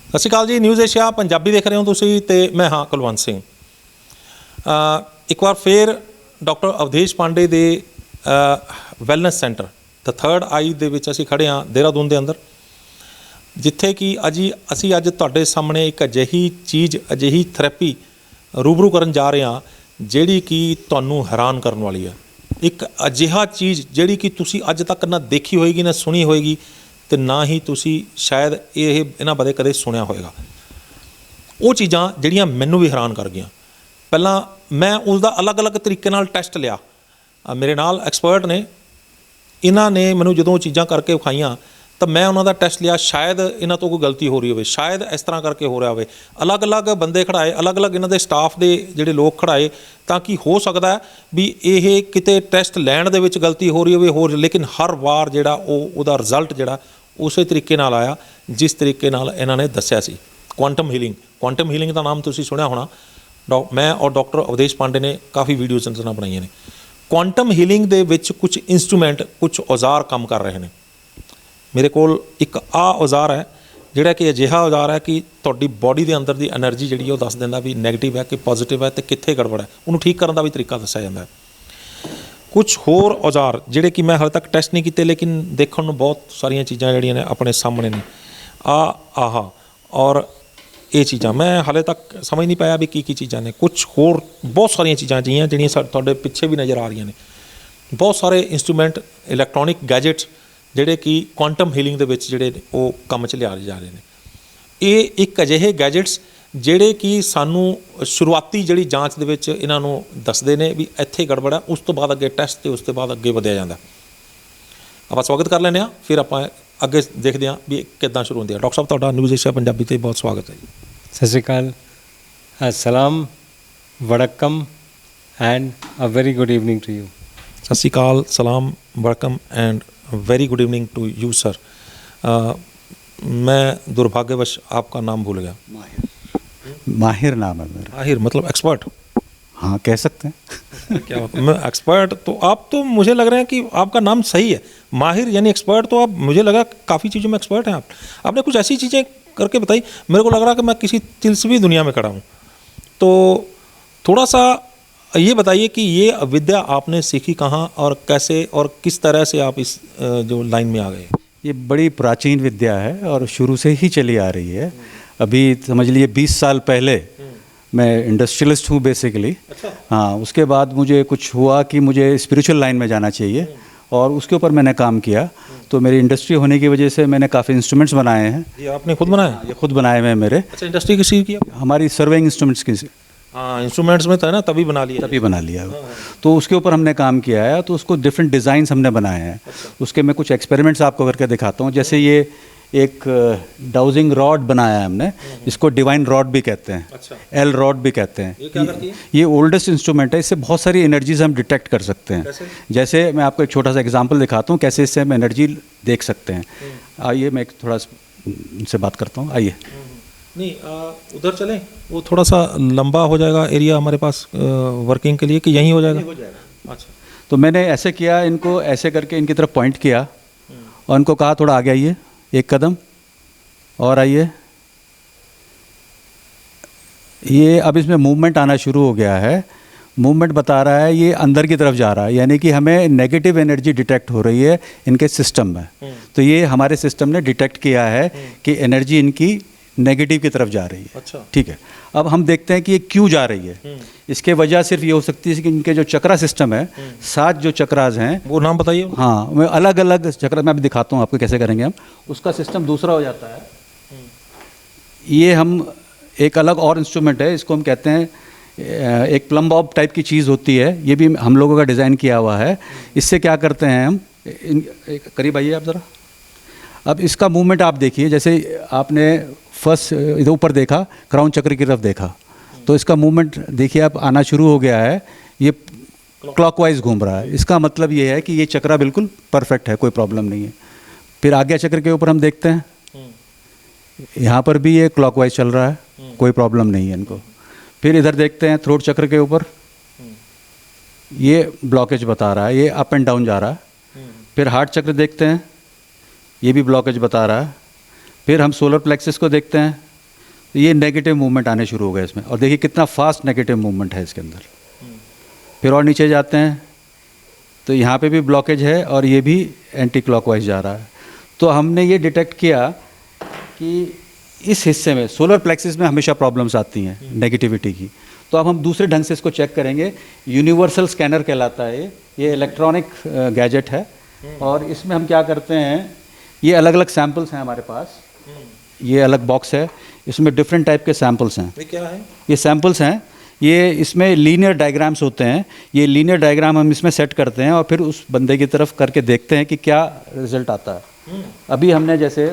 ਸਤਿ ਸ਼੍ਰੀ ਅਕਾਲ ਜੀ। ਨਿਊਜ਼ ਏਸ਼ੀਆ ਪੰਜਾਬੀ ਦੇਖ ਰਹੇ ਹੋ ਤੁਸੀਂ ਤੇ ਮੈਂ ਹਾਂ ਕੁਲਵੰਤ ਸਿੰਘ। ਇੱਕ ਵਾਰ ਫਿਰ ਡਾਕਟਰ ਅਵਧੇਸ਼ ਪਾਂਡੇ ਦੇ ਵੈਲਨੈਸ ਸੈਂਟਰ ਦ ਥਰਡ ਆਈ ਦੇ ਵਿੱਚ ਅਸੀਂ ਖੜ੍ਹੇ ਹਾਂ ਦੇਹਰਾਦੂਨ ਦੇ ਅੰਦਰ, ਜਿੱਥੇ ਕਿ ਅਸੀਂ ਅੱਜ ਤੁਹਾਡੇ ਸਾਹਮਣੇ ਇੱਕ ਅਜਿਹੀ ਚੀਜ਼, ਅਜਿਹੀ ਥੈਰੇਪੀ ਰੂਬਰੂ ਕਰਨ ਜਾ ਰਹੇ ਹਾਂ ਜਿਹੜੀ ਕਿ ਤੁਹਾਨੂੰ ਹੈਰਾਨ ਕਰਨ ਵਾਲੀ ਹੈ। ਇੱਕ ਅਜਿਹਾ ਚੀਜ਼ ਜਿਹੜੀ ਕਿ ਤੁਸੀਂ ਅੱਜ ਤੱਕ ਨਾ ਦੇਖੀ ਹੋਏਗੀ, ਨਾ ਸੁਣੀ ਹੋਏਗੀ, ਤੇ ਨਾ ਹੀ ਤੁਸੀਂ ਸ਼ਾਇਦ ਇਹਨਾਂ ਬਾਰੇ ਕਦੇ ਸੁਣਿਆ ਹੋਏਗਾ। ਉਹ ਚੀਜ਼ਾਂ ਜਿਹੜੀਆਂ ਮੈਨੂੰ ਵੀ ਹੈਰਾਨ ਕਰ ਗਈਆਂ। ਪਹਿਲਾਂ ਮੈਂ ਉਸ ਦਾ ਅਲੱਗ-ਅਲੱਗ ਤਰੀਕੇ ਨਾਲ ਟੈਸਟ ਲਿਆ। ਮੇਰੇ ਨਾਲ ਐਕਸਪਰਟ ਨੇ, ਇਹਨਾਂ ਨੇ ਮੈਨੂੰ ਜਦੋਂ ਉਹ ਚੀਜ਼ਾਂ ਕਰਕੇ ਵਿਖਾਈਆਂ ਤਾਂ ਮੈਂ ਉਹਨਾਂ ਦਾ ਟੈਸਟ ਲਿਆ। ਸ਼ਾਇਦ ਇਹਨਾਂ ਤੋਂ ਕੋਈ ਗਲਤੀ ਹੋ ਰਹੀ ਹੋਵੇ, ਸ਼ਾਇਦ ਇਸ ਤਰ੍ਹਾਂ ਕਰਕੇ ਹੋ ਰਿਹਾ ਹੋਵੇ। ਅਲੱਗ-ਅਲੱਗ ਬੰਦੇ ਖੜਾਏ, ਅਲੱਗ-ਅਲੱਗ ਇਹਨਾਂ ਦੇ ਸਟਾਫ ਦੇ ਜਿਹੜੇ ਲੋਕ ਖੜਾਏ, ਤਾਂ ਕਿ ਹੋ ਸਕਦਾ ਵੀ ਇਹ ਕਿਤੇ ਟੈਸਟ ਲੈਣ ਦੇ ਵਿੱਚ ਗਲਤੀ ਹੋ ਰਹੀ ਹੋਵੇ ਹੋਰ, ਲੇਕਿਨ ਹਰ ਵਾਰ ਜਿਹੜਾ ਉਹਦਾ ਰਿਜ਼ਲਟ ਜਿਹੜਾ ਉਸੇ ਤਰੀਕੇ ਨਾਲ ਆਇਆ ਜਿਸ ਤਰੀਕੇ ਨਾਲ ਇਹਨਾਂ ਨੇ ਦੱਸਿਆ ਸੀ। ਕੁਆਂਟਮ ਹੀਲਿੰਗ ਦਾ ਨਾਮ ਤੁਸੀਂ ਸੁਣਿਆ ਹੋਣਾ। ਮੈਂ ਔਰ ਡਾਕਟਰ ਅਵਧੇਸ਼ ਪਾਂਡੇ ਨੇ ਕਾਫੀ ਵੀਡੀਓਜ਼ ਇਹਨਾਂ ਨਾਲ ਬਣਾਈਆਂ ਨੇ। ਕੁਆਂਟਮ ਹੀਲਿੰਗ ਦੇ ਵਿੱਚ ਕੁਝ ਇੰਸਟਰੂਮੈਂਟ, ਕੁਝ ਔਜ਼ਾਰ ਕੰਮ ਕਰ ਰਹੇ ਨੇ। ਮੇਰੇ ਕੋਲ ਇੱਕ ਔਜ਼ਾਰ ਹੈ ਜਿਹੜਾ ਕਿ ਅਜਿਹਾ ਔਜ਼ਾਰ ਹੈ ਕਿ ਤੁਹਾਡੀ ਬੋਡੀ ਦੇ ਅੰਦਰ ਦੀ ਐਨਰਜੀ ਜਿਹੜੀ ਉਹ ਦੱਸ ਦਿੰਦਾ ਵੀ ਨੈਗੇਟਿਵ ਹੈ ਕਿ ਪੋਜ਼ੀਟਿਵ ਹੈ, ਅਤੇ ਕਿੱਥੇ ਗੜਬੜ ਹੈ, ਉਹਨੂੰ ਠੀਕ ਕਰਨ ਦਾ ਵੀ ਤਰੀਕਾ ਦੱਸਿਆ ਜਾਂਦਾ ਹੈ। ਕੁਛ ਹੋਰ ਔਜ਼ਾਰ ਜਿਹੜੇ ਕਿ ਮੈਂ ਹਾਲੇ ਤੱਕ ਟੈਸਟ ਨਹੀਂ ਕੀਤੇ, ਲੇਕਿਨ ਦੇਖਣ ਨੂੰ ਬਹੁਤ ਸਾਰੀਆਂ ਚੀਜ਼ਾਂ ਜਿਹੜੀਆਂ ਨੇ ਆਪਣੇ ਸਾਹਮਣੇ ਨੇ। ਔਰ ਇਹ ਚੀਜ਼ਾਂ ਮੈਂ ਹਾਲੇ ਤੱਕ ਸਮਝ ਨਹੀਂ ਪਾਇਆ ਵੀ ਕੀ ਚੀਜ਼ਾਂ ਨੇ। ਕੁਛ ਹੋਰ ਬਹੁਤ ਸਾਰੀਆਂ ਚੀਜ਼ਾਂ ਜਿਹੜੀਆਂ ਤੁਹਾਡੇ ਪਿੱਛੇ ਵੀ ਨਜ਼ਰ ਆ ਰਹੀਆਂ ਨੇ। ਬਹੁਤ ਸਾਰੇ ਇੰਸਟਰੂਮੈਂਟ, ਇਲੈਕਟ੍ਰੋਨਿਕ ਗੈਜਟਸ ਜਿਹੜੇ ਕਿ ਕੁਆਂਟਮ ਹੀਲਿੰਗ ਦੇ ਵਿੱਚ ਜਿਹੜੇ ਉਹ ਕੰਮ 'ਚ ਲਿਆਏ ਜਾ ਰਹੇ ਨੇ। ਇਹ ਇੱਕ ਅਜਿਹੇ ਗੈਜਟਸ ਜਿਹੜੇ ਕਿ ਸਾਨੂੰ ਸ਼ੁਰੂਆਤੀ ਜਿਹੜੀ ਜਾਂਚ ਦੇ ਵਿੱਚ ਇਹਨਾਂ ਨੂੰ ਦੱਸਦੇ ਨੇ ਵੀ ਇੱਥੇ ਗੜਬੜ ਹੈ, ਉਸ ਤੋਂ ਬਾਅਦ ਅੱਗੇ ਟੈਸਟ ਅਤੇ ਉਸ ਤੋਂ ਬਾਅਦ ਅੱਗੇ ਵਧਿਆ ਜਾਂਦਾ। ਆਪਾਂ ਸਵਾਗਤ ਕਰ ਲੈਂਦੇ ਹਾਂ, ਫਿਰ ਆਪਾਂ ਅੱਗੇ ਦੇਖਦੇ ਹਾਂ ਵੀ ਕਿੱਦਾਂ ਸ਼ੁਰੂ ਹੁੰਦੀ ਹੈ। ਡਾਕਟਰ ਸਾਹਿਬ, ਤੁਹਾਡਾ ਨਿਊਜ਼ ਏਸ਼ੀਆ ਪੰਜਾਬੀ 'ਤੇ ਬਹੁਤ ਸਵਾਗਤ ਹੈ ਜੀ। ਸਤਿ ਸ਼੍ਰੀ ਅਕਾਲ, ਅਸਲਾਮ ਵੜਕਮ and a very good evening to you. ਸਤਿ ਸ਼੍ਰੀ ਅਕਾਲ, ਸਲਾਮ, welcome and very good evening to you sir. मैं दुर्भाग्यवश आपका नाम भूल गया। माहिर नाम है मेरा। माहिर मतलब एक्सपर्ट? हाँ, कह सकते हैं। क्या मैं एक्सपर्ट? तो आप तो मुझे लग रहे हैं कि आपका नाम सही है, माहिर यानी एक्सपर्ट। तो आप, मुझे लगा काफ़ी चीज़ों में एक्सपर्ट हैं आप। आपने कुछ ऐसी चीज़ें करके बताई, मेरे को लग रहा कि मैं किसी तिलस्मी दुनिया में खड़ा हूँ। तो थोड़ा सा ये बताइए कि ये विद्या आपने सीखी कहाँ और कैसे और किस तरह से आप इस जो लाइन में आ गए? ये बड़ी प्राचीन विद्या है और शुरू से ही चली आ रही है। अभी समझ लीजिए 20 साल पहले मैं इंडस्ट्रियलिस्ट हूँ बेसिकली। अच्छा। हाँ, उसके बाद मुझे कुछ हुआ कि मुझे स्पिरिचुअल लाइन में जाना चाहिए और उसके ऊपर मैंने काम किया। तो मेरी इंडस्ट्री होने की वजह से मैंने काफ़ी इंस्ट्रूमेंट्स बनाए हैं। ये आपने खुद बनाया? ये खुद बनाए हुए हैं मेरे। अच्छा, इंडस्ट्री किसी की? हमारी सर्विंग इंस्ट्रूमेंट्स की। हाँ, इंस्ट्रूमेंट्स में था ना, तभी बना लिया। तो उसके ऊपर हमने काम किया है। तो उसको डिफरेंट डिज़ाइंस हमने बनाए हैं। अच्छा। उसके मैं कुछ एक्सपेरिमेंट्स आपको करके दिखाता हूँ। जैसे ये एक डाउजिंग रॉड बनाया है हमने, इसको डिवाइन रॉड भी कहते हैं। अच्छा। एल रॉड भी कहते हैं। ये क्या करती है? ये ओल्डेस्ट इंस्ट्रूमेंट है। इससे बहुत सारी एनर्जीज हम डिटेक्ट कर सकते हैं। कैसे? जैसे मैं आपको एक छोटा सा एग्जाम्पल दिखाता हूँ कैसे इससे हम एनर्जी देख सकते हैं। आइए, मैं थोड़ा इनसे बात करता हूँ। आइए। नहीं, उधर चलें, वो थोड़ा सा लंबा हो जाएगा एरिया हमारे पास वर्किंग के लिए, कि यहीं हो जाएगा? अच्छा। तो मैंने ऐसे किया, इनको ऐसे करके इनकी तरफ पॉइंट किया और इनको कहा थोड़ा आगे आइए, एक कदम और आइए। ये अब इसमें मूवमेंट आना शुरू हो गया है। मूवमेंट बता रहा है ये अंदर की तरफ जा रहा है, यानी कि हमें नेगेटिव एनर्जी डिटेक्ट हो रही है इनके सिस्टम में। तो ये हमारे सिस्टम ने डिटेक्ट किया है कि एनर्जी इनकी नेगेटिव की तरफ जा रही है। अच्छा। ठीक है। अब हम देखते हैं कि ये क्यों जा रही है। इसके वजह सिर्फ ये हो सकती है कि इनके जो चक्रा सिस्टम है, 7 जो चक्रास हैं, वो नाम बताइए। हाँ, मैं अलग अलग चक्र मैं अभी दिखाता हूँ आपको कैसे करेंगे हम। उसका सिस्टम दूसरा हो जाता है। ये हम एक अलग और इंस्ट्रूमेंट है, इसको हम कहते हैं एक प्लम बॉब टाइप की चीज़ होती है। ये भी हम लोगों का डिज़ाइन किया हुआ है। इससे क्या करते हैं हम, करीब आइए आप ज़रा। अब इसका मूवमेंट आप देखिए। जैसे आपने फर्स्ट इधर ऊपर देखा, क्राउन चक्र की तरफ देखा, तो इसका मूवमेंट देखिए आप आना शुरू हो गया है। ये क्लॉकवाइज घूम रहा है। इसका मतलब ये है कि ये चक्रा बिल्कुल परफेक्ट है, कोई प्रॉब्लम नहीं है। फिर आगे चक्र के ऊपर हम देखते हैं, यहाँ पर भी ये क्लॉकवाइज चल रहा है, कोई प्रॉब्लम नहीं है इनको। फिर इधर देखते हैं थ्रोट चक्र के ऊपर, ये ब्लॉकेज बता रहा है, ये अप एंड डाउन जा रहा है। फिर हार्ट चक्र देखते हैं, ये भी ब्लॉकेज बता रहा है। फिर हम सोलर प्लेक्सस को देखते हैं, तो ये नेगेटिव मूवमेंट आने शुरू हो गए इसमें, और देखिए कितना फास्ट नेगेटिव मूवमेंट है इसके अंदर। फिर और नीचे जाते हैं तो यहाँ पे भी ब्लॉकेज है और ये भी एंटी क्लॉकवाइज जा रहा है। तो हमने ये डिटेक्ट किया कि इस हिस्से में सोलर प्लेक्सिस में हमेशा प्रॉब्लम्स आती हैं नेगेटिविटी की। तो अब हम दूसरे ढंग से इसको चेक करेंगे। यूनिवर्सल स्कैनर कहलाता है ये इलेक्ट्रॉनिक गैजेट है, और इसमें हम क्या करते हैं, ये अलग अलग सैम्पल्स हैं हमारे पास, ये अलग बॉक्स है, इसमें डिफरेंट टाइप के सैम्पल्स हैं। ये क्या है? ये सैम्पल्स हैं, ये इसमें लीनियर डायग्राम्स होते हैं। ये लीनियर डायग्राम हम इसमें सेट करते हैं और फिर उस बंदे की तरफ करके देखते हैं कि क्या रिजल्ट आता है। अभी हमने जैसे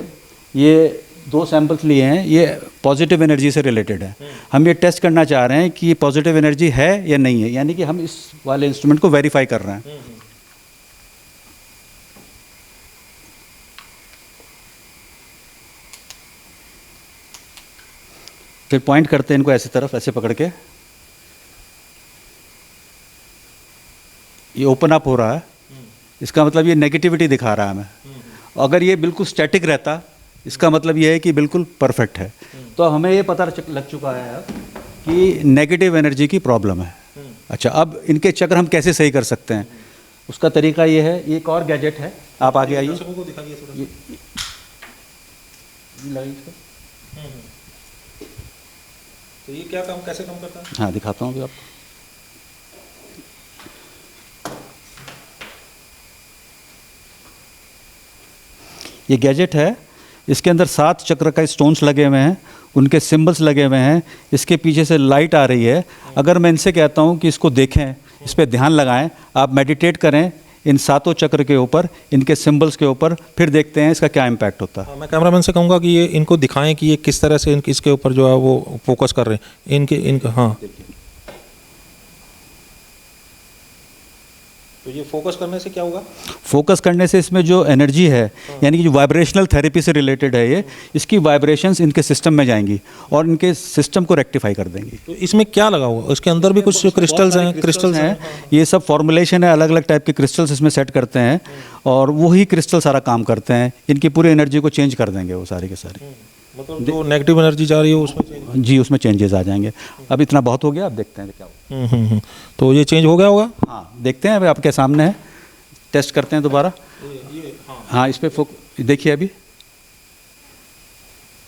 ये 2 सैम्पल्स लिए हैं, ये पॉजिटिव एनर्जी से रिलेटेड है। हम ये टेस्ट करना चाह रहे हैं कि ये पॉजिटिव एनर्जी है या नहीं है, यानी कि हम इस वाले इंस्ट्रूमेंट को वेरीफाई कर रहे हैं। फिर पॉइंट करते हैं इनको ऐसी तरफ, ऐसे पकड़ के, ये ओपन अप हो रहा है, इसका मतलब ये नेगेटिविटी दिखा रहा है हमें। अगर ये बिल्कुल स्टैटिक रहता, इसका मतलब ये है कि बिल्कुल परफेक्ट है। तो हमें ये पता लग चुका है अब कि नेगेटिव एनर्जी की प्रॉब्लम है। अच्छा, अब इनके चक्र हम कैसे सही कर सकते हैं, उसका तरीका ये है। ये एक और गैजेट है, आप आगे आइए, तो ये क्या काम, कैसे काम करता है? हाँ दिखाता हूँ अभी आपको। ये गैजेट है, इसके अंदर 7 चक्र का स्टोन्स लगे हुए हैं, उनके सिंबल्स लगे हुए हैं, इसके पीछे से लाइट आ रही है। अगर मैं इनसे कहता हूँ कि इसको देखें, इस पर ध्यान लगाएं, आप मेडिटेट करें इन 7 चक्र के ऊपर, इनके सिंबल्स के ऊपर, फिर देखते हैं इसका क्या इम्पैक्ट होता है। मैं कैमरामैन से कहूँगा कि ये इनको दिखाएं कि ये किस तरह से इसके ऊपर जो है वो फोकस कर रहे हैं इनके हाँ। तो ये फोकस करने से क्या होगा? फोकस करने से इसमें जो एनर्जी है, यानी कि जो वाइब्रेशनल थेरेपी से रिलेटेड है ये, इसकी वाइब्रेशंस इनके सिस्टम में जाएंगी और इनके सिस्टम को रेक्टिफाई कर देंगी। तो इसमें क्या लगा हुआ? इसके अंदर भी कुछ क्रिस्टल्स हैं। ये सब फॉर्मुलेशन है, अलग अलग टाइप के क्रिस्टल्स इसमें सेट करते हैं और वही क्रिस्टल सारा काम करते हैं, इनकी पूरी एनर्जी को चेंज कर देंगे वो सारी के सारी। मतलब जो नेगेटिव एनर्जी जा रही है उसमें जी, उसमें चेंजेस आ जाएंगे। अब इतना बहुत हो गया, अब देखते हैं क्या होगा। तो ये चेंज हो गया होगा? हाँ देखते हैं, अभी आपके सामने है, टेस्ट करते हैं दोबारा। हाँ इस पर देखिए, अभी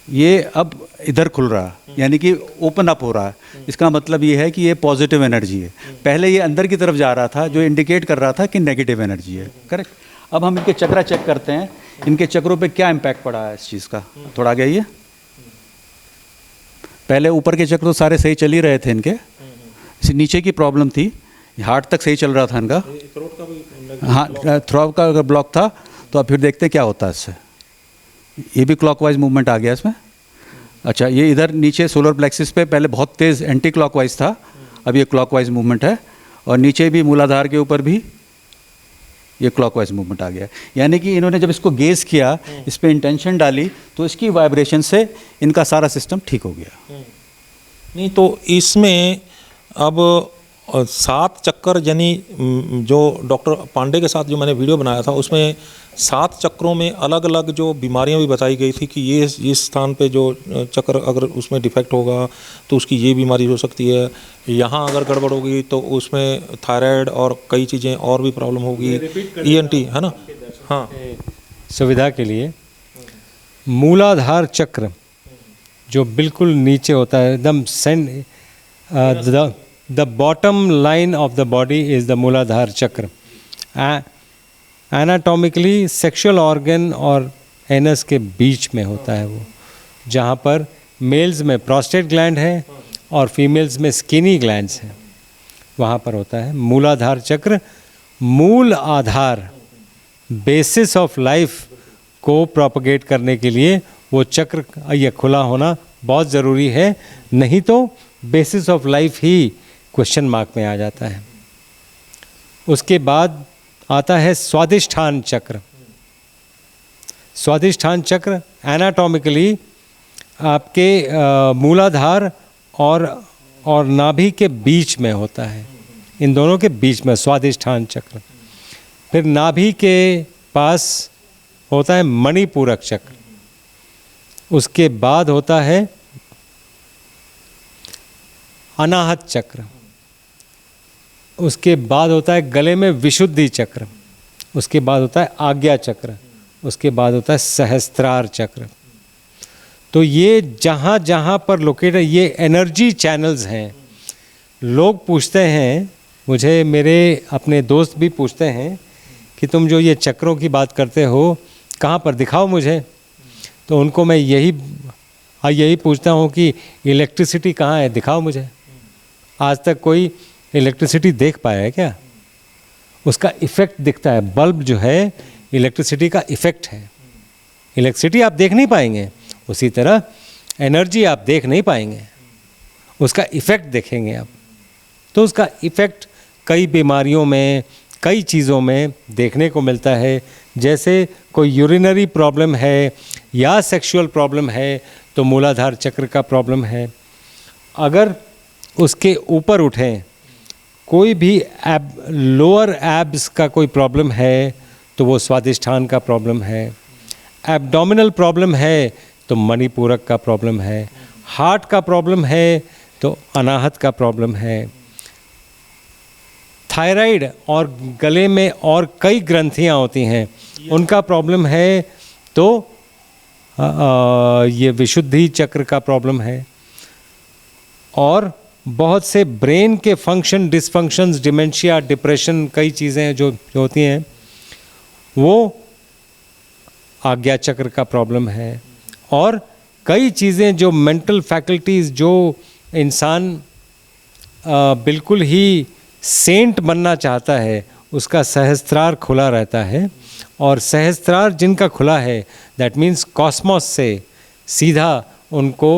ये अब इधर खुल रहा है, यानी कि ओपन अप हो रहा है। इसका मतलब ये है कि ये पॉजिटिव एनर्जी है। पहले ये अंदर की तरफ जा रहा था, जो इंडिकेट कर रहा था कि नेगेटिव एनर्जी है। करेक्ट। अब हम इनके चक्र चेक करते हैं, इनके चक्रों पे क्या इम्पैक्ट पड़ा है इस चीज़ का। थोड़ा आगे आइए। पहले ऊपर के चक्र तो सारे सही चल ही रहे थे इनके, इसी नीचे की प्रॉब्लम थी, हार्ट तक सही चल रहा था इनका। हाँ, थ्रोट का अगर ब्लॉक था तो अब फिर देखते हैं क्या होता है इससे। ये भी क्लॉकवाइज मूवमेंट आ गया इसमें। अच्छा, ये इधर नीचे सोलर प्लेक्सिस पे पहले बहुत तेज़ एंटी क्लॉकवाइज था, अब ये क्लॉकवाइज मूवमेंट है, और नीचे भी मूलाधार के ऊपर भी ये क्लॉकवाइज मूवमेंट आ गया। यानी कि इन्होंने जब इसको गेज किया, इस पर इंटेंशन डाली, तो इसकी वाइब्रेशन से इनका सारा सिस्टम ठीक हो गया। नहीं तो इसमें अब 7 चक्कर, यानी जो डॉक्टर पांडे के साथ जो मैंने वीडियो बनाया था उसमें 7 चक्रों में अलग अलग जो बीमारियां भी बताई गई थी कि ये इस स्थान पे जो चक्र अगर उसमें डिफेक्ट होगा तो उसकी ये बीमारी हो सकती है, यहाँ अगर गड़बड़ होगी तो उसमें थायराइड और कई चीज़ें और भी प्रॉब्लम होगी, ENT है ना। हाँ, सुविधा के लिए मूलाधार चक्र जो बिल्कुल नीचे होता है, एकदम the bottom line of the body is the मूलाधार चक्र। एनाटॉमिकली सेक्सुअल ऑर्गन और एनस के बीच में होता है वो, जहाँ पर मेल्स में प्रोस्टेट ग्लैंड है और फीमेल्स में स्किनी ग्लैंड्स हैं, वहाँ पर होता है मूलाधार चक्र। मूल आधार, बेसिस ऑफ लाइफ को प्रोपगेट करने के लिए वो चक्र, ये खुला होना बहुत ज़रूरी है, नहीं तो basis of life he question mark में आ जाता है। उसके बाद आता है स्वादिष्ठान चक्र। स्वादिष्ठान चक्र एनाटॉमिकली आपके मूलाधार और नाभि के बीच में होता है, इन दोनों के बीच में स्वादिष्ठान चक्र। फिर नाभि के पास होता है मणिपूरक चक्र। उसके बाद होता है अनाहत चक्र, उसके बाद होता है गले में विशुद्धि चक्र, उसके बाद होता है आज्ञा चक्र, उसके बाद होता है सहस्त्रार चक्र। तो ये जहाँ जहाँ पर लोकेट है, ये एनर्जी चैनल्स हैं। लोग पूछते हैं मुझे, मेरे अपने दोस्त भी पूछते हैं कि तुम जो ये चक्रों की बात करते हो कहाँ पर, दिखाओ मुझे। तो उनको मैं यही पूछता हूँ कि इलेक्ट्रिसिटी कहाँ है, दिखाओ मुझे। आज तक कोई इलेक्ट्रिसिटी देख पाया है क्या? उसका इफ़ेक्ट दिखता है। बल्ब जो है इलेक्ट्रिसिटी का इफ़ेक्ट है। इलेक्ट्रिसिटी आप देख नहीं पाएंगे, उसी तरह एनर्जी आप देख नहीं पाएंगे, उसका इफ़ेक्ट देखेंगे आप। तो उसका इफ़ेक्ट कई बीमारियों में, कई चीज़ों में देखने को मिलता है। जैसे कोई यूरिनरी प्रॉब्लम है या सेक्सुअल प्रॉब्लम है तो मूलाधार चक्र का प्रॉब्लम है। अगर उसके ऊपर उठें, कोई भी लोअर एब्स का कोई प्रॉब्लम है तो वो स्वादिष्ठान का प्रॉब्लम है। एब्डोमिनल प्रॉब्लम है तो मणिपूरक का प्रॉब्लम है। हार्ट का प्रॉब्लम है तो अनाहत का प्रॉब्लम है। थायराइड और गले में और कई ग्रंथियां होती हैं, उनका प्रॉब्लम है तो ये विशुद्धि चक्र का प्रॉब्लम है। और बहुत से ब्रेन के फंक्शन डिसफंक्शंस, डिमेंशिया, डिप्रेशन, कई चीज़ें जो होती हैं वो आज्ञा चक्र का प्रॉब्लम है। और कई चीज़ें जो मेंटल फैकल्टीज़, जो इंसान बिल्कुल ही सेंट बनना चाहता है, उसका सहस्त्रार खुला रहता है। और सहस्त्रार जिनका खुला है, दैट मीन्स कॉस्मोस से सीधा उनको,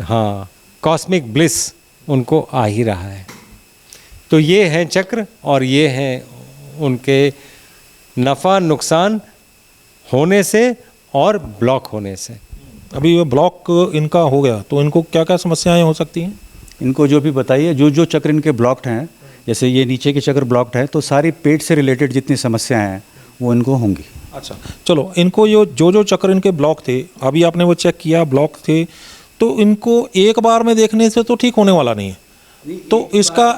हाँ, कॉस्मिक ब्लिस उनको आ ही रहा है। तो ये हैं चक्र और ये हैं उनके नफ़ा नुकसान होने से और ब्लॉक होने से। अभी ये ब्लॉक इनका हो गया तो इनको क्या क्या समस्याएं हो सकती हैं? इनको जो भी बताइए, जो चक्र इनके ब्लॉक्ड हैं, जैसे ये नीचे के चक्र ब्लॉक्ड है तो सारी पेट से रिलेटेड जितनी समस्याएं हैं वो इनको होंगी। अच्छा, चलो, इनको जो चक्र इनके ब्लॉक थे, अभी आपने वो चेक किया ब्लॉक थे, तो इनको एक बार में देखने से तो ठीक होने वाला नहीं है। तो इसका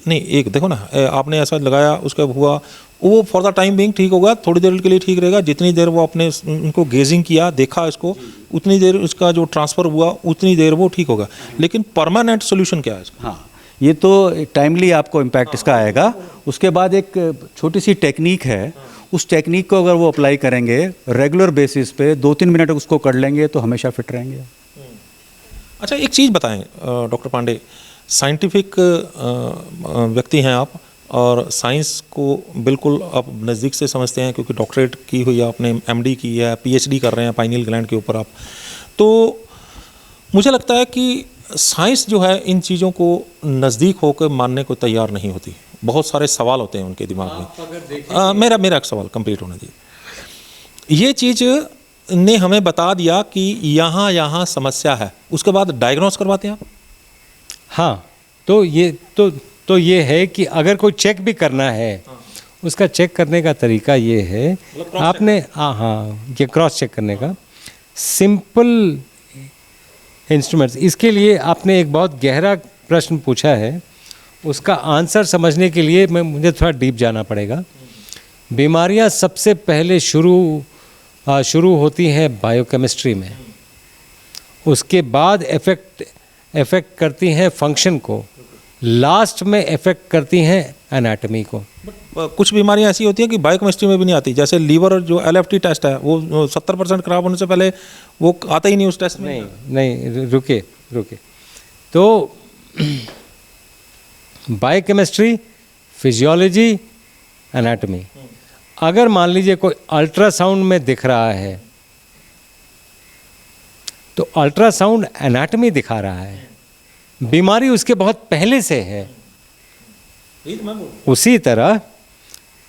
नहीं, एक देखो ना, आपने ऐसा लगाया, उसका हुआ, वो फॉर द टाइम बिंग ठीक होगा, थोड़ी देर के लिए ठीक रहेगा। जितनी देर वो अपने इनको गेजिंग किया, देखा इसको, उतनी देर इसका जो ट्रांसफ़र हुआ उतनी देर वो ठीक होगा। लेकिन परमानेंट सोल्यूशन क्या है इसका? हाँ, ये तो टाइमली आपको इम्पैक्ट इसका आएगा। उसके बाद एक छोटी सी टेक्निक है, उस टेक्निक को अगर वो अप्लाई करेंगे रेगुलर बेसिस पे, 2-3 मिनट उसको कर लेंगे तो हमेशा फिट रहेंगे। अच्छा, एक चीज़ बताएं डॉक्टर पांडे, साइंटिफिक व्यक्ति हैं आप और साइंस को बिल्कुल आप नज़दीक से समझते हैं, क्योंकि डॉक्टरेट की हुई है आपने, एमडी की है, पीएचडी कर रहे हैं पाइनियल ग्लैंड के ऊपर आप। तो मुझे लगता है कि साइंस जो है इन चीज़ों को नज़दीक होकर मानने को तैयार नहीं होती। बहुत सारे सवाल होते हैं उनके दिमाग में। मेरा एक सवाल कंप्लीट होना चाहिए। ये चीज़ ने हमें बता दिया कि यहाँ समस्या है, उसके बाद डायग्नोस करवाते हैं आप? हाँ, तो ये है कि अगर कोई चेक भी करना है, उसका चेक करने का तरीका ये है, आपने हाँ, ये क्रॉस चेक करने का सिंपल इंस्ट्रूमेंट्स। इसके लिए आपने एक बहुत गहरा प्रश्न पूछा है, उसका आंसर समझने के लिए मुझे थोड़ा डीप जाना पड़ेगा। बीमारियां सबसे पहले शुरू होती हैं बायोकेमिस्ट्री में, उसके बाद इफ़ेक्ट करती हैं फंक्शन को, लास्ट में इफ़ेक्ट करती हैं एनाटॉमी को। कुछ बीमारियां ऐसी होती हैं कि बायोकेमिस्ट्री में भी नहीं आती, जैसे लीवर जो एलएफटी टेस्ट है वो 70% खराब होने से पहले वो आता ही नहीं उस टेस्ट में। नहीं, रुके। तो बायोकेमिस्ट्री, फिजियोलॉजी, एनाटॉमी। अगर मान लीजिए कोई अल्ट्रासाउंड में दिख रहा है तो अल्ट्रासाउंड एनाटॉमी दिखा रहा है, बीमारी उसके बहुत पहले से है। उसी तरह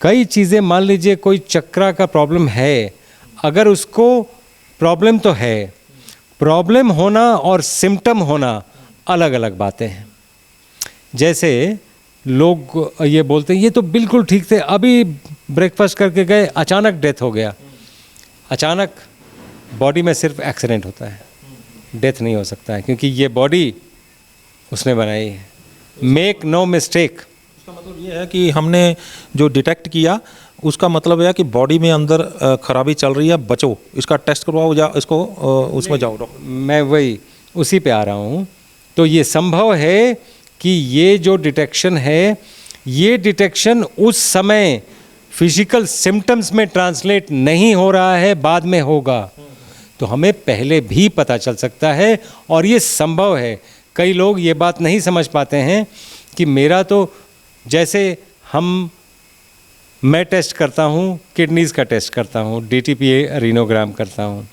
कई चीज़ें, मान लीजिए कोई चक्रा का प्रॉब्लम है, अगर उसको प्रॉब्लम तो है, प्रॉब्लम होना और सिम्टम होना अलग अलग बातें हैं। जैसे लोग ये बोलते हैं ये तो बिल्कुल ठीक थे, अभी ब्रेकफास्ट करके गए, अचानक डेथ हो गया। अचानक बॉडी में सिर्फ एक्सीडेंट होता है, डेथ नहीं हो सकता है, क्योंकि ये बॉडी उसने बनाई है। Make no mistake. इसका मतलब ये है कि हमने जो डिटेक्ट किया उसका मतलब है कि बॉडी में अंदर खराबी चल रही है, बचो, इसका टेस्ट करवाओ या इसको उसमें जाओ डॉक्टर। मैं वही उसी पे आ रहा हूँ। तो ये संभव है कि ये जो डिटेक्शन है, ये डिटेक्शन उस समय फिजिकल सिम्टम्स में ट्रांसलेट नहीं हो रहा है, बाद में होगा। तो हमें पहले भी पता चल सकता है और ये संभव है। कई लोग ये बात नहीं समझ पाते हैं कि मेरा तो जैसे मैं टेस्ट करता हूँ, किडनीज़ का टेस्ट करता हूँ, DTPA रीनोग्राम करता हूँ,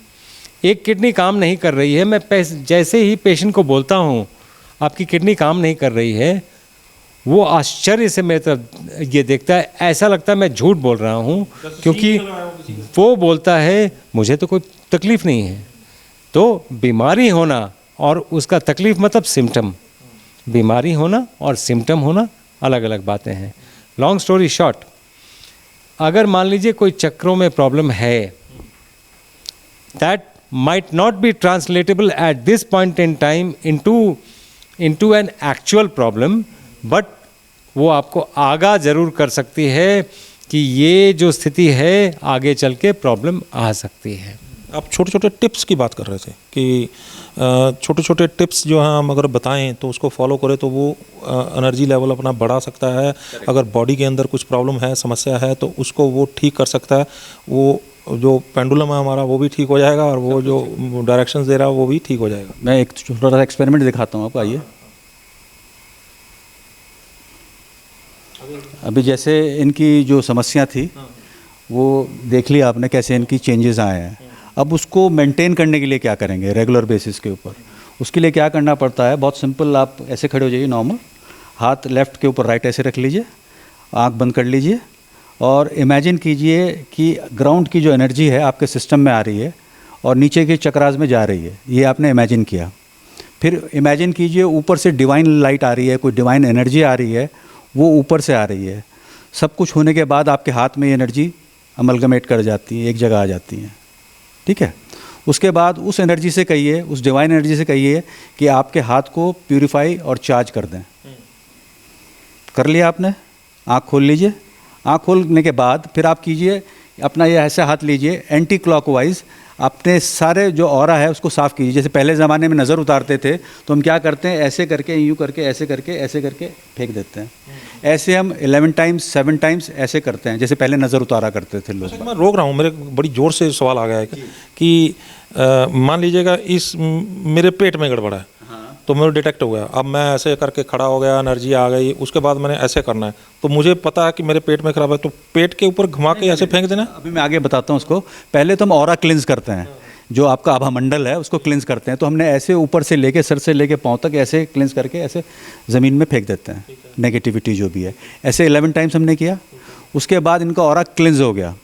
एक किडनी काम नहीं कर रही है, मैं जैसे ही पेशेंट को बोलता हूँ आपकी किडनी काम नहीं कर रही है, वो आश्चर्य से मेरे तरफ ये देखता है, ऐसा लगता है मैं झूठ बोल रहा हूँ, क्योंकि वो बोलता है मुझे तो कोई तकलीफ़ नहीं है। तो बीमारी होना और उसका तकलीफ़ मतलब सिम्टम, बीमारी होना और सिम्टम होना अलग अलग बातें हैं। लॉन्ग स्टोरी शॉर्ट, अगर मान लीजिए कोई चक्रों में प्रॉब्लम है, that might not be translatable at this point in time into an actual problem, but वो आपको आगाह ज़रूर कर सकती है कि ये जो स्थिति है आगे चल के प्रॉब्लम आ सकती है। आप छोटे छोटे टिप्स की बात कर रहे थे कि छोटे छोटे टिप्स जो हैं हम अगर बताएं तो उसको फॉलो करें तो वो एनर्जी लेवल अपना बढ़ा सकता है। अगर बॉडी के अंदर कुछ प्रॉब्लम है, समस्या है, तो उसको वो ठीक कर सकता है। वो जो पेंडुलम है हमारा वो भी ठीक हो जाएगा और वो जो डायरेक्शंस दे रहा है वो भी ठीक हो जाएगा। मैं एक छोटा सा एक्सपेरिमेंट दिखाता हूँ आपको, आइए। अभी जैसे इनकी जो समस्या थी वो देख लिया आपने कैसे इनकी चेंजेस आए हैं। अब उसको मेंटेन करने के लिए क्या करेंगे रेगुलर बेसिस के ऊपर, उसके लिए क्या करना पड़ता है, बहुत सिंपल। आप ऐसे खड़े हो जाइए नॉर्मल, हाथ लेफ़्ट के ऊपर राइट ऐसे रख लीजिए, आंख बंद कर लीजिए और इमेजिन कीजिए कि ग्राउंड की जो एनर्जी है आपके सिस्टम में आ रही है और नीचे के चक्रास में जा रही है। ये आपने इमेजिन किया। फिर इमेजिन कीजिए ऊपर से डिवाइन लाइट आ रही है, कोई डिवाइन एनर्जी आ रही है, वो ऊपर से आ रही है। सब कुछ होने के बाद आपके हाथ में ये एनर्जी अमलगमेट कर जाती है, एक जगह आ जाती है, ठीक है। उसके बाद उस एनर्जी से कहिए, उस डिवाइन एनर्जी से कहिए कि आपके हाथ को प्यूरिफाई और चार्ज कर दें। कर लिया आपने, आँख खोल लीजिए। आँख खोलने के बाद फिर आप कीजिए अपना ये ऐसे हाथ लीजिए, एंटी क्लॉकवाइज अपने सारे जो ऑरा है उसको साफ़ कीजिए। जैसे पहले ज़माने में नज़र उतारते थे तो हम क्या करते हैं, ऐसे करके, यूँ करके, ऐसे करके, ऐसे करके फेंक देते हैं। ऐसे हम 11 टाइम्स 7 टाइम्स ऐसे करते हैं, जैसे पहले नज़र उतारा करते थे लोग। मैं रोक रहा हूँ, मेरे बड़ी ज़ोर से सवाल आ गया है कि मान लीजिएगा इस मेरे पेट में गड़बड़ है, तो मेरे डिटेक्ट हो गया। अब मैं ऐसे करके खड़ा हो गया, एनर्जी आ गई, उसके बाद मैंने ऐसे करना है, तो मुझे पता है कि मेरे पेट में खराब है, तो पेट के ऊपर घुमा के ऐसे फेंक देना। अभी मैं आगे बताता हूँ उसको। पहले तो हम ऑरा क्लिंस करते हैं, जो आपका आभा मंडल है उसको क्लिंस करते हैं। तो हमने ऐसे ऊपर से लेके, सर से लेके पाँव तक ऐसे क्लिंस करके ऐसे ज़मीन में फेंक देते हैं, नेगेटिविटी जो भी है। ऐसे 11 टाइम्स हमने किया। उसके बाद इनका ऑरा क्लिंस हो गया।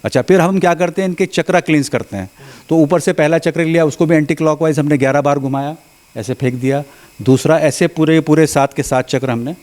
अच्छा, फिर हम क्या करते हैं, इनके चक्रा क्लिंस करते हैं। तो ऊपर से पहला चक्र लिया, उसको भी एंटी क्लॉकवाइज हमने 11 बार घुमाया, ऐसे फेंक दिया। दूसरा ऐसे पूरे 7 के 7 चक्र हमने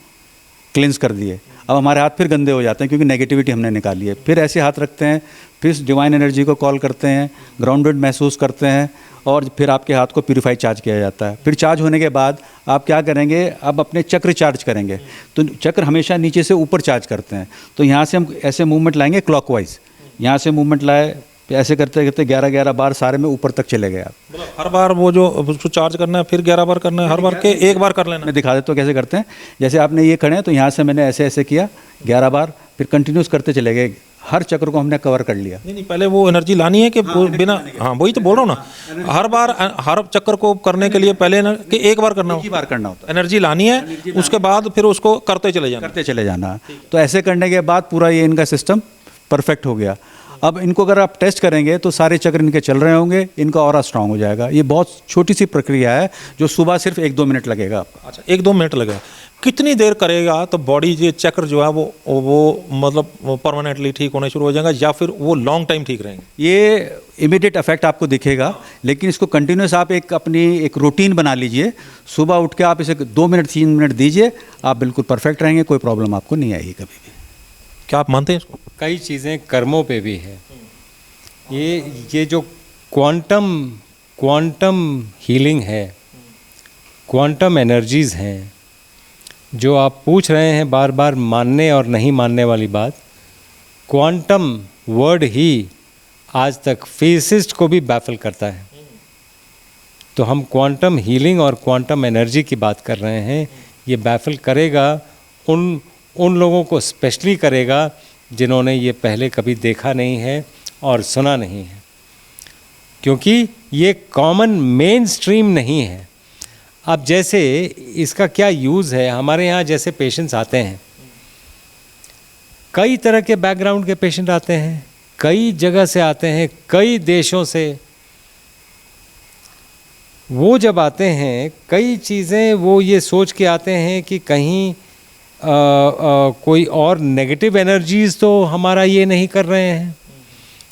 क्लिंस कर दिए। अब हमारे हाथ फिर गंदे हो जाते हैं क्योंकि नेगेटिविटी हमने निकाली है। फिर ऐसे हाथ रखते हैं, फिर डिवाइन एनर्जी को कॉल करते हैं, ग्राउंडेड महसूस करते हैं और फिर आपके हाथ को प्यूरिफाई चार्ज किया जाता है। फिर चार्ज होने के बाद आप क्या करेंगे, अब अपने चक्र चार्ज करेंगे। तो चक्र हमेशा नीचे से ऊपर चार्ज करते हैं। तो यहाँ से हम ऐसे मूवमेंट लाएंगे क्लॉकवाइज, यहाँ से मूवमेंट लाए, ऐसे करते करते 11 बार सारे में ऊपर तक चले गए आप। मतलब हर बार वो जो उसको चार्ज करना है, फिर 11 बार करना है, हर बार के एक बार कर लेना। मैं दिखा देता हूँ कैसे करते हैं। जैसे आपने ये खड़े हैं तो यहाँ से मैंने ऐसे ऐसे किया 11 बार, फिर कंटिन्यूस करते चले गए। हर चक्र को हमने कवर कर लिया। नहीं, पहले वो एनर्जी लानी है कि बिना, हाँ वही तो बोल रहा हूँ ना, हर बार हर चक्कर को करने के लिए पहले कि एक बार करना एक ही बार करना होता है, एनर्जी लानी है, उसके बाद फिर उसको करते चले जाना। तो ऐसे करने के बाद पूरा ये इनका सिस्टम परफेक्ट हो गया। अब इनको अगर आप टेस्ट करेंगे तो सारे चक्र इनके चल रहे होंगे, इनका ऑरा स्ट्रांग हो जाएगा। ये बहुत छोटी सी प्रक्रिया है जो सुबह सिर्फ 1-2 मिनट लगेगा आपका। अच्छा, 1-2 मिनट लगेगा। कितनी देर करेगा तो बॉडी ये चक्र जो है वो मतलब परमानेंटली ठीक होने शुरू हो जाएगा या फिर वो लॉन्ग टाइम ठीक रहेंगे? ये इमीडिएट इफेक्ट आपको दिखेगा, लेकिन इसको कंटिन्यूस आप अपनी एक रूटीन बना लीजिए। सुबह उठ के आप इसे 2 मिनट 3 मिनट दीजिए, आप बिल्कुल परफेक्ट रहेंगे, कोई प्रॉब्लम आपको नहीं आएगी कभी भी। क्या आप मानते हैं इसको? कई चीज़ें कर्मों पे भी है। ये जो क्वांटम हीलिंग है, क्वांटम एनर्जीज़ हैं, जो आप पूछ रहे हैं बार बार मानने और नहीं मानने वाली बात, क्वांटम वर्ड ही आज तक फिजिसिस्ट को भी बैफल करता है। तो हम क्वांटम हीलिंग और क्वांटम एनर्जी की बात कर रहे हैं। ये बैफल करेगा उन लोगों को, स्पेशली करेगा जिन्होंने ये पहले कभी देखा नहीं है और सुना नहीं है, क्योंकि ये कॉमन मेन स्ट्रीम नहीं है। अब जैसे इसका क्या यूज़ है, हमारे यहाँ जैसे पेशेंट्स आते हैं, कई तरह के बैकग्राउंड के पेशेंट आते हैं, कई जगह से आते हैं, कई देशों से। वो जब आते हैं, कई चीज़ें वो ये सोच के आते हैं कि कहीं कोई और नेगेटिव एनर्जीज़ तो हमारा ये नहीं कर रहे हैं,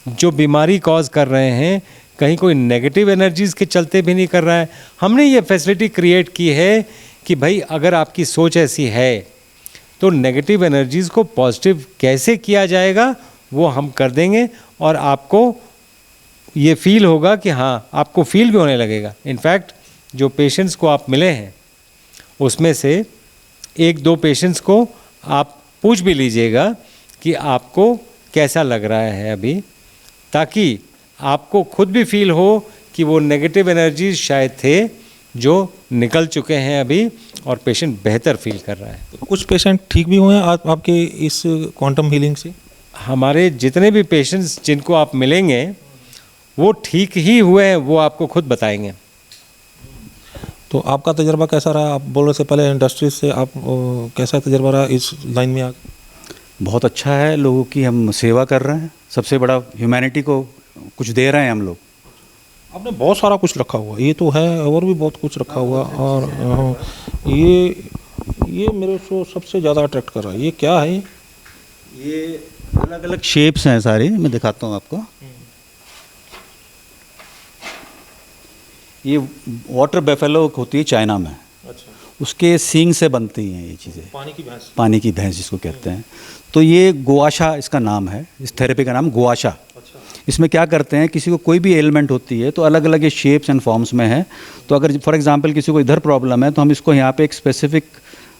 जो बीमारी कॉज कर रहे हैं, कहीं कोई नेगेटिव एनर्जीज़ के चलते भी नहीं कर रहा है। हमने ये फैसिलिटी क्रिएट की है कि भाई अगर आपकी सोच ऐसी है तो नेगेटिव एनर्जीज़ को पॉजिटिव कैसे किया जाएगा वो हम कर देंगे, और आपको ये फील होगा कि हाँ, आपको फील भी होने लगेगा। इनफैक्ट जो पेशेंट्स को आप मिले हैं उसमें से एक दो पेशेंट्स को आप पूछ भी लीजिएगा कि आपको कैसा लग रहा है अभी, ताकि आपको खुद भी फील हो कि वो नेगेटिव एनर्जीज शायद थे जो निकल चुके हैं अभी, और पेशेंट बेहतर फील कर रहा है। कुछ पेशेंट ठीक भी हुए हैं आपके इस क्वांटम हीलिंग से? हमारे जितने भी पेशेंट्स जिनको आप मिलेंगे वो ठीक ही हुए हैं, वो आपको खुद बताएंगे। तो आपका तजर्बा कैसा रहा? आप बोलने से पहले इंडस्ट्री से आप कैसा तजर्बा रहा इस लाइन में आके? बहुत अच्छा है, लोगों की हम सेवा कर रहे हैं, सबसे बड़ा ह्यूमैनिटी को कुछ दे रहे हैं हम लोग। आपने बहुत सारा कुछ रखा हुआ, ये तो है, और भी बहुत कुछ रखा हुआ, और ये मेरे को सबसे ज़्यादा अट्रैक्ट कर रहा है। ये क्या है? ये अलग अलग शेप्स हैं सारी, मैं दिखाता हूँ आपको। ये वाटर बेफेलो होती है चाइना में, अच्छा, उसके सींग से बनती हैं ये चीज़ें, पानी की भैंस। पानी की भैंस जिसको कहते हैं। तो ये गुआशा इसका नाम है, इस थेरेपी का नाम गुआशा। अच्छा, इसमें क्या करते हैं, किसी को कोई भी एलिमेंट होती है तो अलग अलग ये शेप्स एंड फॉर्म्स में है। तो अगर फॉर एग्जांपल किसी को इधर प्रॉब्लम है तो हम इसको यहाँ पे एक स्पेसिफिक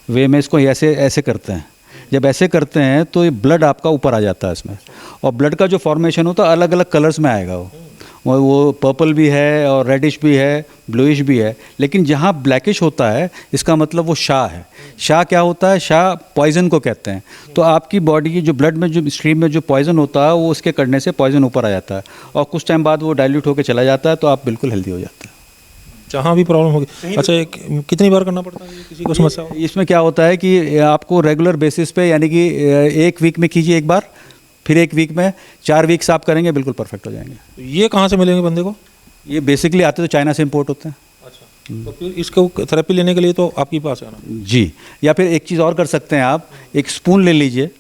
वे में इसको ऐसे ऐसे करते हैं। जब ऐसे करते हैं तो ये ब्लड आपका ऊपर आ जाता है इसमें, और ब्लड का जो फॉर्मेशन होता है अलग अलग कलर्स में आएगा। वो पर्पल भी है और रेडिश भी है, ब्लूइश भी है। लेकिन जहाँ ब्लैकिश होता है इसका मतलब वो शाह है। शाह क्या होता है? शाह पॉइजन को कहते हैं। तो आपकी बॉडी की जो ब्लड में जो स्ट्रीम में जो पॉइजन होता है वो उसके करने से पॉइजन ऊपर आ जाता है, और कुछ टाइम बाद वो डाइल्यूट होकर चला जाता है, तो आप बिल्कुल हेल्दी हो जाते हैं। जहाँ भी प्रॉब्लम होगी। अच्छा, कितनी बार करना पड़ता है ये किसी को समस्या हो? इसमें क्या होता है कि आपको रेगुलर बेसिस पे, यानी कि एक वीक में कीजिए एक बार, फिर एक वीक में 4 वीक्स आप करेंगे, बिल्कुल परफेक्ट हो जाएंगे। तो ये कहाँ से मिलेंगे बंदे को? ये बेसिकली आते तो चाइना से इंपोर्ट होते हैं। अच्छा, तो फिर इसको थेरेपी लेने के लिए तो आपके पास आना जी। या फिर एक चीज़ और कर सकते हैं आप, एक स्पून ले लीजिए,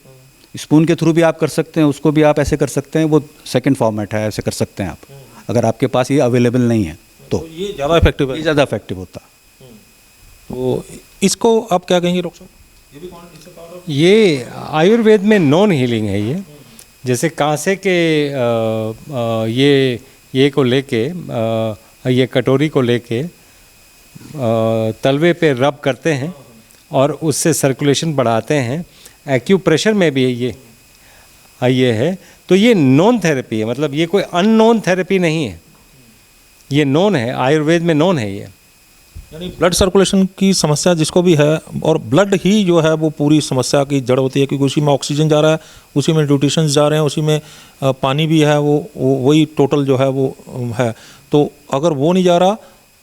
स्पून के थ्रू भी आप कर सकते हैं, उसको भी आप ऐसे कर सकते हैं, वो सेकंड फॉर्मेट है, ऐसे कर सकते हैं आप, अगर आपके पास ये अवेलेबल नहीं है तो ये ज़्यादा इफेक्टिव है। ये ज़्यादा इफेक्टिव होता है। तो इसको आप क्या कहेंगे डॉक्टर साहब? ये आयुर्वेद में नॉन हीलिंग है। ये जैसे कांसे के ये को लेके, ये कटोरी को लेके तलवे पे रब करते हैं और उससे सर्कुलेशन बढ़ाते हैं। एक्यूप्रेशर में भी ये है। तो ये नॉन थेरेपी है, मतलब ये कोई अननोन थेरेपी नहीं है, ये नॉन है, आयुर्वेद में नॉन है ये। यानी ब्लड सर्कुलेशन की समस्या जिसको भी है, और ब्लड ही जो है वो पूरी समस्या की जड़ होती है, क्योंकि उसी में ऑक्सीजन जा रहा है, उसी में न्यूट्रिशंस जा रहे हैं, उसी में पानी भी है, वो वही टोटल जो है वो है। तो अगर वो नहीं जा रहा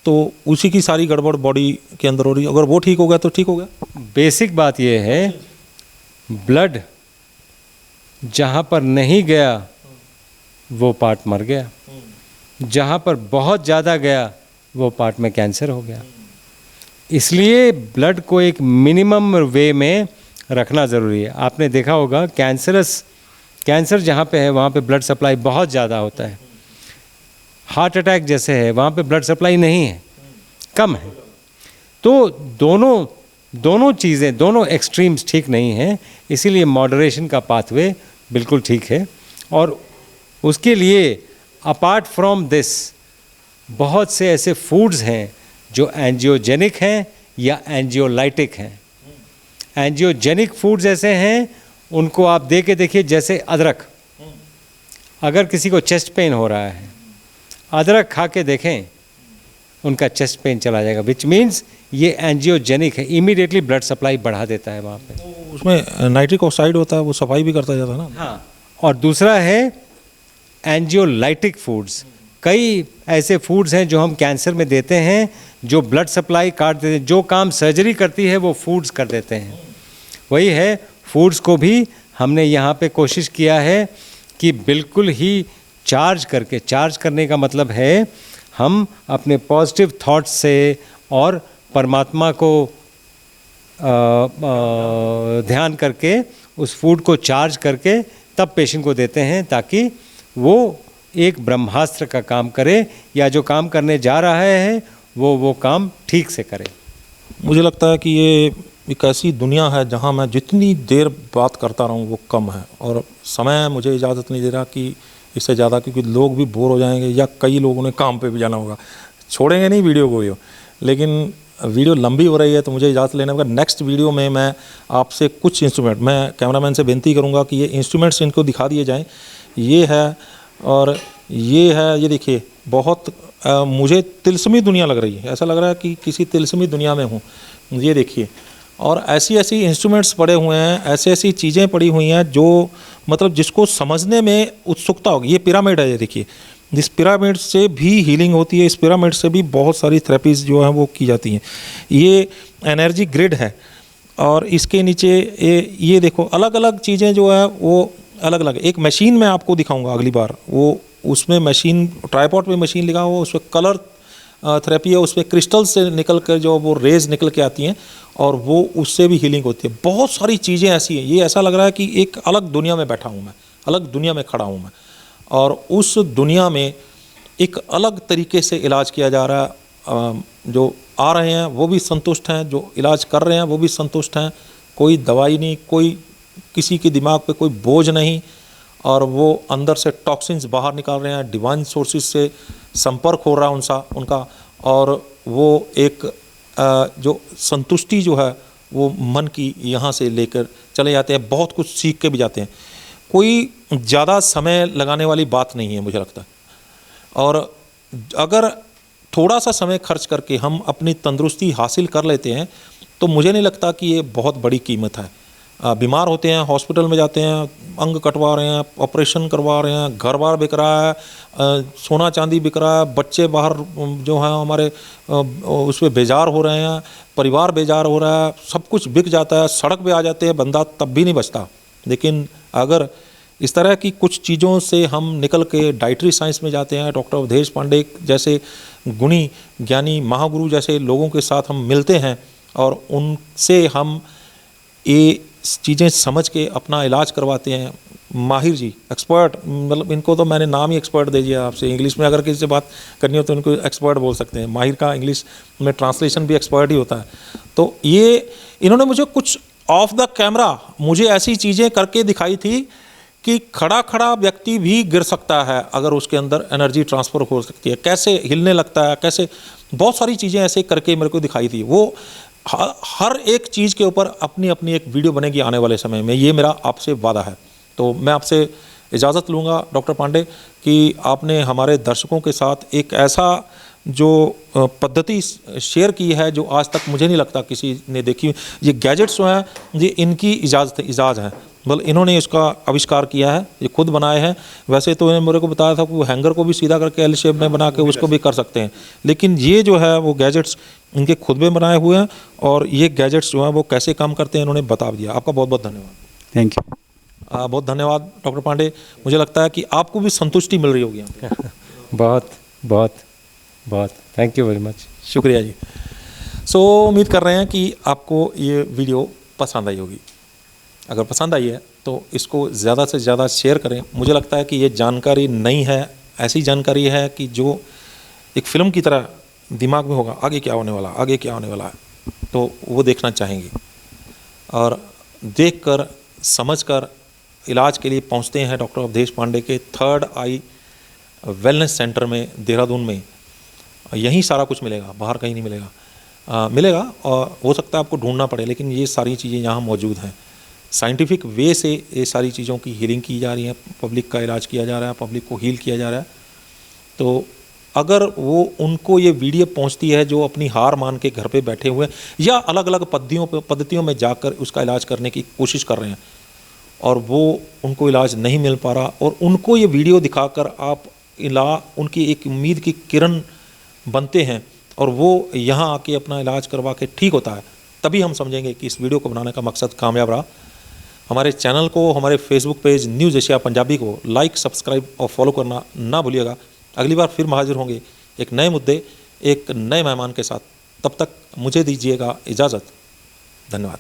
तो उसी की सारी गड़बड़ बॉडी के अंदर हो रही है। अगर वो ठीक हो गया तो ठीक हो गया। बेसिक बात ये है, ब्लड जहाँ पर नहीं गया वो पार्ट मर गया, जहाँ पर बहुत ज़्यादा गया वो पार्ट में कैंसर हो गया। इसलिए ब्लड को एक मिनिमम वे में रखना ज़रूरी है। आपने देखा होगा कैंसर जहाँ पे है वहाँ पे ब्लड सप्लाई बहुत ज़्यादा होता है। हार्ट अटैक जैसे है वहाँ पे ब्लड सप्लाई नहीं है, कम है। तो दोनों चीज़ें, दोनों एक्सट्रीम्स ठीक नहीं हैं। इसीलिए मॉडरेशन का पाथवे बिल्कुल ठीक है। और उसके लिए अपार्ट फ्रॉम दिस बहुत से ऐसे फूड्स हैं जो एंजियोजेनिक हैं या एंजियोलाइटिक हैं। एंजियोजेनिक फूड्स ऐसे हैं, उनको आप दे के देखिए, जैसे अदरक। अगर किसी को चेस्ट पेन हो रहा है, अदरक खा के देखें, उनका चेस्ट पेन चला जाएगा, विच मीन्स ये एंजियोजेनिक है, इमीडिएटली ब्लड सप्लाई बढ़ा देता है वहाँ पे। तो उसमें नाइट्रिक ऑक्साइड होता है, वो सफाई भी करता जाता है ना। हाँ, और दूसरा है एंजियोलाइटिक फूड्स। कई ऐसे फूड्स हैं जो हम कैंसर में देते हैं, जो ब्लड सप्लाई काट देते हैं, जो काम सर्जरी करती है वो फूड्स कर देते हैं। वही है, फूड्स को भी हमने यहाँ पे कोशिश किया है कि बिल्कुल ही चार्ज करके, चार्ज करने का मतलब है हम अपने पॉजिटिव थॉट्स से और परमात्मा को ध्यान करके उस फूड को चार्ज करके तब पेशेंट को देते हैं, ताकि वो एक ब्रह्मास्त्र का काम करे, या जो काम करने जा रहा है वो काम ठीक से करे। मुझे लगता है कि ये एक ऐसी दुनिया है जहाँ मैं जितनी देर बात करता रहूँ वो कम है, और समय मुझे इजाज़त नहीं दे रहा कि इससे ज़्यादा, क्योंकि लोग भी बोर हो जाएंगे, या कई लोगों ने काम पे भी जाना होगा, छोड़ेंगे नहीं वीडियो को। लेकिन वीडियो लंबी हो रही है तो मुझे इजाज़त लेने होगा। नेक्स्ट वीडियो में मैं आपसे कुछ इंस्ट्रूमेंट, मैं कैमरामैन से विनती करूँगा कि ये इंस्ट्रूमेंट्स इनको दिखा दिए जाएँ। ये है और ये है, ये देखिए, बहुत मुझे तिलस्मी दुनिया लग रही है, ऐसा लग रहा है कि किसी तिलस्मी दुनिया में हूँ। ये देखिए, और ऐसी ऐसी इंस्ट्रूमेंट्स पड़े हुए हैं, ऐसी ऐसी चीज़ें पड़ी हुई हैं जो मतलब जिसको समझने में उत्सुकता होगी। ये पिरामिड है, ये देखिए, इस पिरामिड से भी हीलिंग होती है, इस पिरामिड से भी बहुत सारी थेरेपीज़ जो हैं वो की जाती हैं। ये एनर्जी ग्रिड है, और इसके नीचे ये देखो, अलग अलग चीज़ें जो है वो अलग अलग। एक मशीन मैं आपको दिखाऊंगा अगली बार, वो उसमें मशीन, ट्राइपॉड में मशीन लगा हुआ, उसमें कलर थेरेपी है, उसमें क्रिस्टल से निकल कर जो वो रेज निकल के आती हैं, और वो उससे भी हीलिंग होती है। बहुत सारी चीज़ें ऐसी हैं, ये ऐसा लग रहा है कि एक अलग दुनिया में बैठा हूँ मैं, अलग दुनिया में खड़ा हूँ मैं, और उस दुनिया में एक अलग तरीके से इलाज किया जा रहा है। जो आ रहे हैं वो भी संतुष्ट हैं, जो इलाज कर रहे हैं वो भी संतुष्ट हैं। कोई दवाई नहीं, कोई किसी के दिमाग पे कोई बोझ नहीं, और वो अंदर से टॉक्सिन्स बाहर निकाल रहे हैं, डिवाइन सोर्सेज से संपर्क हो रहा है उनका, और वो एक जो संतुष्टि जो है वो मन की यहाँ से लेकर चले जाते हैं, बहुत कुछ सीख के भी जाते हैं। कोई ज़्यादा समय लगाने वाली बात नहीं है मुझे लगता है, और अगर थोड़ा सा समय खर्च करके हम अपनी तंदुरुस्ती हासिल कर लेते हैं तो मुझे नहीं लगता कि ये बहुत बड़ी कीमत है। बीमार होते हैं, हॉस्पिटल में जाते हैं, अंग कटवा रहे हैं, ऑपरेशन करवा रहे हैं, घर बार बिक रहा है, सोना चांदी बिक रहा है, बच्चे बाहर जो हैं हमारे उस पर बेजार हो रहे हैं, परिवार बेजार हो रहा है, सब कुछ बिक जाता है, सड़क पे आ जाते हैं, बंदा तब भी नहीं बचता। लेकिन अगर इस तरह की कुछ चीज़ों से हम निकल के डाइटरी साइंस में जाते हैं, डॉक्टर अवधेश पांडे जैसे गुणी ज्ञानी महागुरु जैसे लोगों के साथ हम मिलते हैं, और उनसे हम ये चीज़ें समझ के अपना इलाज करवाते हैं। माहिर जी, एक्सपर्ट, मतलब इनको तो मैंने नाम ही एक्सपर्ट दे दिया आपसे। इंग्लिश में अगर किसी से बात करनी हो तो इनको एक्सपर्ट बोल सकते हैं। माहिर का इंग्लिश में ट्रांसलेशन भी एक्सपर्ट ही होता है। तो ये इन्होंने मुझे कुछ ऑफ द कैमरा मुझे ऐसी चीज़ें करके दिखाई थी कि खड़ा खड़ा व्यक्ति भी गिर सकता है अगर उसके अंदर एनर्जी ट्रांसफ़र हो सकती है, कैसे हिलने लगता है, कैसे बहुत सारी चीज़ें ऐसे करके मेरे को दिखाई थी। वो हर एक चीज़ के ऊपर अपनी अपनी एक वीडियो बनेगी आने वाले समय में, ये मेरा आपसे वादा है। तो मैं आपसे इजाज़त लूँगा डॉक्टर पांडे कि आपने हमारे दर्शकों के साथ एक ऐसा जो पद्धति शेयर की है जो आज तक मुझे नहीं लगता किसी ने देखी। ये गैजेट्स जो हैं ये इनकी इजाज़ है, मतलब इन्होंने इसका आविष्कार किया है, ये खुद बनाए हैं। वैसे तो इन्होंने मेरे को बताया था कि वो हैंगर को भी सीधा करके एल शेप में बना के उसको भी कर सकते हैं, लेकिन ये जो है वो गैजेट्स इनके खुद में बनाए हुए हैं, और ये गैजेट्स जो हैं वो कैसे काम करते हैं इन्होंने बता दिया। आपका बहुत बहुत धन्यवाद। Thank you. बहुत धन्यवाद डॉक्टर पांडे। मुझे लगता है कि आपको भी संतुष्टि मिल रही होगी यहाँ पे। बहुत बहुत बहुत थैंक यू वेरी मच। शुक्रिया जी। सो उम्मीद कर रहे हैं कि आपको ये वीडियो पसंद आई होगी। अगर पसंद आई है तो इसको ज़्यादा से ज़्यादा शेयर करें। मुझे लगता है कि ये जानकारी नई है, ऐसी जानकारी है कि जो एक फ़िल्म की तरह दिमाग में होगा, आगे क्या होने वाला, आगे क्या होने वाला है, तो वो देखना चाहेंगे, और देखकर समझकर इलाज के लिए पहुंचते हैं डॉक्टर अवधेश पांडे के थर्ड आई वेलनेस सेंटर में देहरादून में। यहीं सारा कुछ मिलेगा, बाहर कहीं नहीं मिलेगा। मिलेगा, और हो सकता है आपको ढूंढना पड़े, लेकिन ये सारी चीज़ें यहाँ मौजूद हैं। साइंटिफिक वे से ये सारी चीज़ों की हीलिंग की जा रही है, पब्लिक का इलाज किया जा रहा है, पब्लिक को हील किया जा रहा है। तो अगर वो उनको ये वीडियो पहुंचती है जो अपनी हार मान के घर पे बैठे हुए हैं या अलग अलग पद्धतियों में जाकर उसका इलाज करने की कोशिश कर रहे हैं और वो उनको इलाज नहीं मिल पा रहा, और उनको ये वीडियो दिखाकर आप उनकी एक उम्मीद की किरण बनते हैं और वो यहाँ आके अपना इलाज करवा के ठीक होता है, तभी हम समझेंगे कि इस वीडियो को बनाने का मकसद कामयाब रहा। हमारे चैनल को, हमारे Facebook page news Asia Punjabi को लाइक, सब्सक्राइब और फॉलो करना ना भूलिएगा। अगली बार फिर हाजिर होंगे एक नए मुद्दे, एक नए मेहमान के साथ। तब तक मुझे दीजिएगा इजाज़त। धन्यवाद।